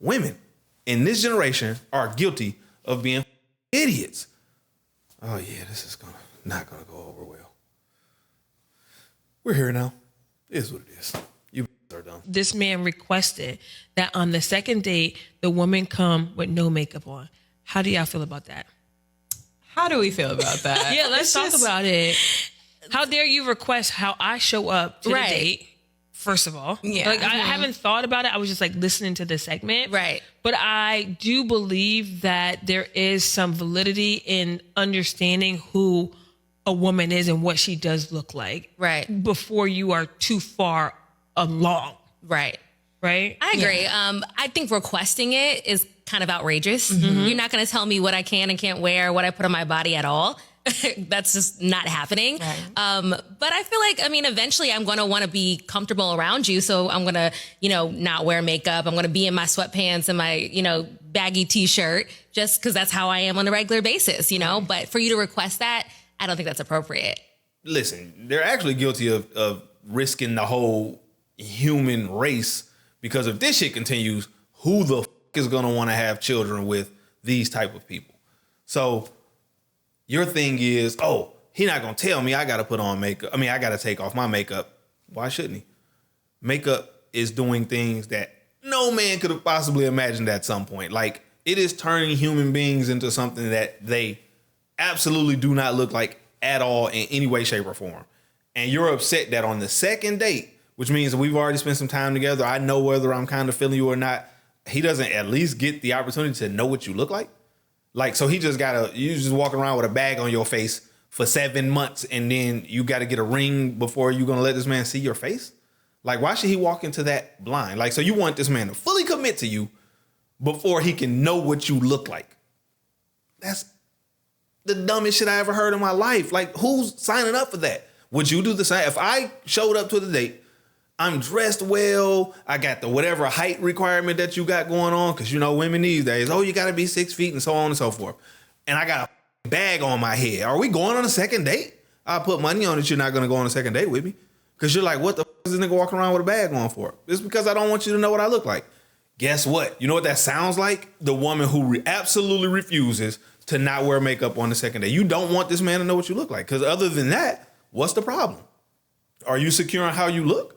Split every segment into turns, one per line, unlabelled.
women in this generation are guilty of being idiots. Oh yeah, this is not gonna go over well. We're here now. It is what it is. You are done.
This man requested that on the second date, the woman come with no makeup on. How do y'all feel about that?
How do we feel about that?
Yeah, let's talk about it. How dare you request how I show up to the date? First of all, I haven't thought about it. I was just like listening to the segment.
Right.
But I do believe that there is some validity in understanding who a woman is and what she does look like.
Right.
Before you are too far along.
Right.
Right.
I agree.
Yeah.
I think requesting it is kind of outrageous. Mm-hmm. You're not going to tell me what I can and can't wear, what I put on my body at all. That's just not happening. Right. But I feel like, eventually I'm going to want to be comfortable around you. So I'm going to, not wear makeup. I'm going to be in my sweatpants and my, baggy t-shirt just because that's how I am on a regular basis, But for you to request that, I don't think that's appropriate.
Listen, they're actually guilty of risking the whole human race because if this shit continues, who the is going to want to have children with these type of people? So your thing is, he not going to tell me I got to put on makeup. I got to take off my makeup. Why shouldn't he? Makeup is doing things that no man could have possibly imagined at some point. Like, it is turning human beings into something that they absolutely do not look like at all in any way, shape, or form. And you're upset that on the second date, which means that we've already spent some time together, I know whether I'm kind of feeling you or not, he doesn't at least get the opportunity to know what you look like. Like, so he just you just walking around with a bag on your face for 7 months and then you got to get a ring before you're going to let this man see your face? Like, why should he walk into that blind? Like, so you want this man to fully commit to you before he can know what you look like? That's the dumbest shit I ever heard in my life. Like, who's signing up for that? Would you do the same? If I showed up to the date, I'm dressed well, I got the whatever height requirement that you got going on, because women these days, you got to be 6 feet and so on and so forth. And I got a bag on my head. Are we going on a second date? I'll put money on it you're not going to go on a second date with me. Because you're like, what the is this nigga walking around with a bag on for? It's because I don't want you to know what I look like. Guess what? You know what that sounds like? The woman who absolutely refuses to not wear makeup on the second date. You don't want this man to know what you look like. Because other than that, what's the problem? Are you secure in how you look?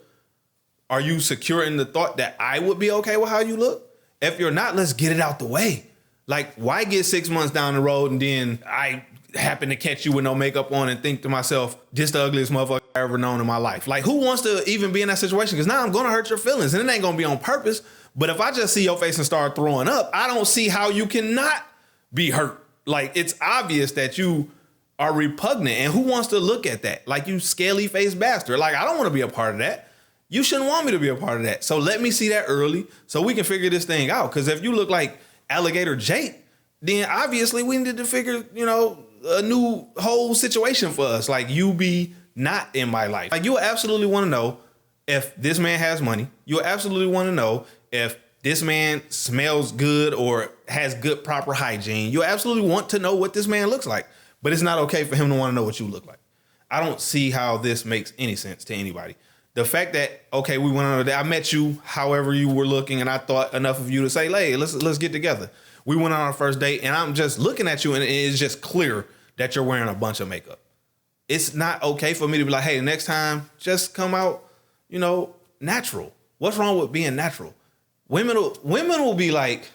Are you secure in the thought that I would be okay with how you look? If you're not, let's get it out the way. Like, why get 6 months down the road and then I happen to catch you with no makeup on and think to myself, this the ugliest motherfucker I've ever known in my life? Like, who wants to even be in that situation? Because now I'm going to hurt your feelings and it ain't going to be on purpose. But if I just see your face and start throwing up, I don't see how you cannot be hurt. Like, it's obvious that you are repugnant. And who wants to look at that? Like, you scaly-faced bastard. Like, I don't want to be a part of that. You shouldn't want me to be a part of that. So let me see that early so we can figure this thing out. Because if you look like Alligator Jake, then obviously we need to figure, a new whole situation for us. Like, you be not in my life. Like, you absolutely want to know if this man has money. You absolutely want to know if this man smells good or has good, proper hygiene. You absolutely want to know what this man looks like. But it's not okay for him to want to know what you look like. I don't see how this makes any sense to anybody. The fact that, okay, we went on a date. I met you however you were looking, and I thought enough of you to say, hey, let's get together. We went on our first date, and I'm just looking at you, and it's just clear that you're wearing a bunch of makeup. It's not okay for me to be like, hey, the next time, just come out, natural. What's wrong with being natural? Women will be like,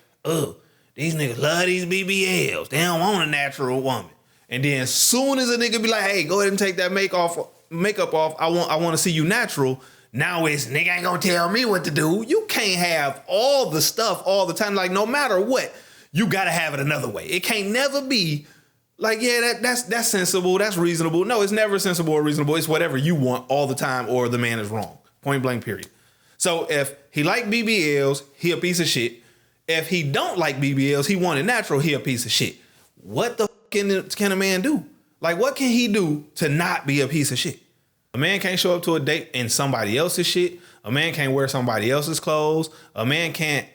these niggas love these BBLs. They don't want a natural woman. And then as soon as a nigga be like, hey, go ahead and take that makeup off. I want to see you natural. Now it's nigga ain't gonna tell me what to do. You can't have all the stuff all the time. Like, no matter what, you gotta have it another way. It can't never be like, yeah, that's sensible, that's reasonable. No, it's never sensible or reasonable. It's whatever you want all the time, or the man is wrong. Point blank, period. So if he like BBLs, he a piece of shit. If he don't like BBLs, he want it natural, he a piece of shit. What the can a man do? Like, what can he do to not be a piece of shit? A man can't show up to a date in somebody else's shit. A man can't wear somebody else's clothes. A man can't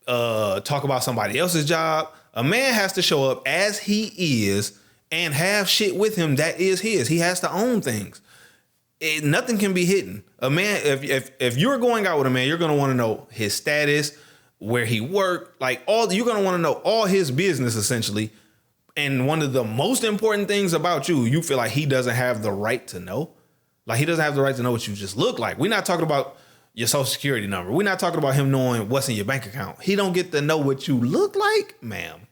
talk about somebody else's job. A man has to show up as he is and have shit with him that is his. He has to own things. Nothing can be hidden. A man, if you're going out with a man, you're going to want to know his status, where he worked, like you're gonna want to know all his business essentially. And one of the most important things about you feel like he doesn't have the right to know. Like he doesn't have the right to know what you just look like. We're not talking about your social security number. We're not talking about him knowing what's in your bank account. He don't get to know what you look like, ma'am.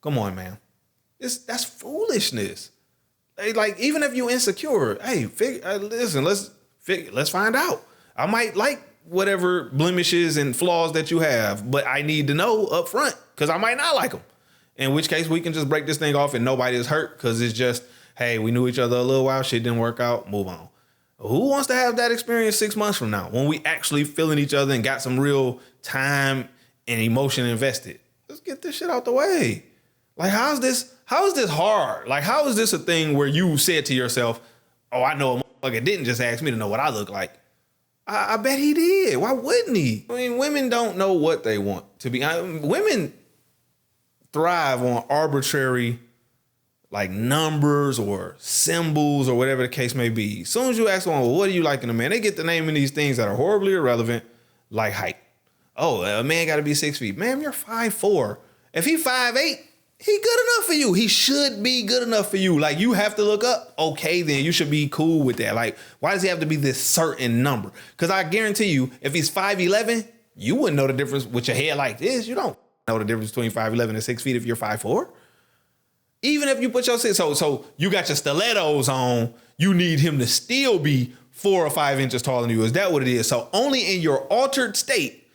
Come on, man. That's foolishness. Like even if you insecure, hey, listen, let's find out. I might like whatever blemishes and flaws that you have, but I need to know up front because I might not like them. In which case we can just break this thing off and nobody is hurt because it's just, hey, we knew each other a little while, shit didn't work out, move on. Who wants to have that experience 6 months from now when we actually feeling each other and got some real time and emotion invested? Let's get this shit out the way. Like, how is this hard? Like, how is this a thing where you said to yourself, oh, I know a motherfucker didn't just ask me to know what I look like. I bet he did. Why wouldn't he? I mean, women don't know what they want to be. Women thrive on arbitrary like numbers or symbols or whatever the case may be. As soon as you ask them, well, what do you like in a man? They get the naming these things that are horribly irrelevant, like height. Oh, a man got to be 6 feet. Ma'am, you're 5'4". If he 5'8", he good enough for you. He should be good enough for you. Like, you have to look up. Okay, then you should be cool with that. Like, why does he have to be this certain number? Because I guarantee you, if he's 5'11", you wouldn't know the difference with your hair like this. You don't know the difference between 5'11" and 6 feet if you're 5'4". Even if you put your so you got your stilettos on, you need him to still be 4 or 5 inches taller than you. Is that what it is? So only in your altered state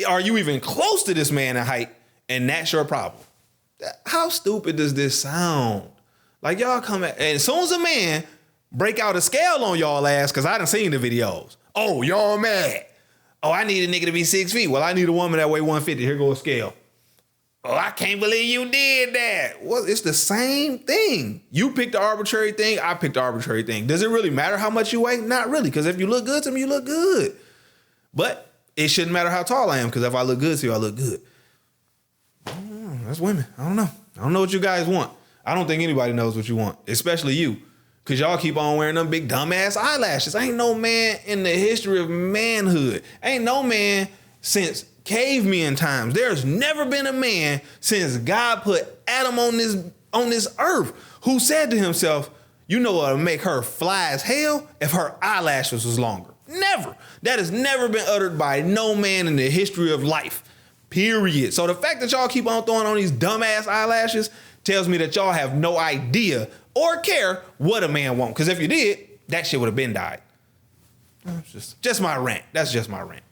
are you even close to this man in height, and that's your problem. How stupid does this sound? Like, y'all come at, and as soon as a man break out a scale on y'all ass, because I done seen the videos. Oh, y'all mad. Oh, I need a nigga to be 6 feet. Well, I need a woman that weigh 150. Here go a scale. Oh, I can't believe you did that. Well, it's the same thing. You picked the arbitrary thing. I picked the arbitrary thing. Does it really matter how much you weigh? Not really, because if you look good to me, you look good. But it shouldn't matter how tall I am, because if I look good to you, I look good. That's women. I don't know. I don't know what you guys want. I don't think anybody knows what you want, especially you, because y'all keep on wearing them big dumbass eyelashes. Ain't no man in the history of manhood. Ain't no man since caveman times. There's never been a man since God put Adam on this earth who said to himself, you know what'll make her fly as hell? If her eyelashes was longer. Never. That has never been uttered by no man in the history of life. Period. So the fact that y'all keep on throwing on these dumbass eyelashes tells me that y'all have no idea or care what a man wants. Because if you did, that shit would have been died. That's just my rant. That's just my rant.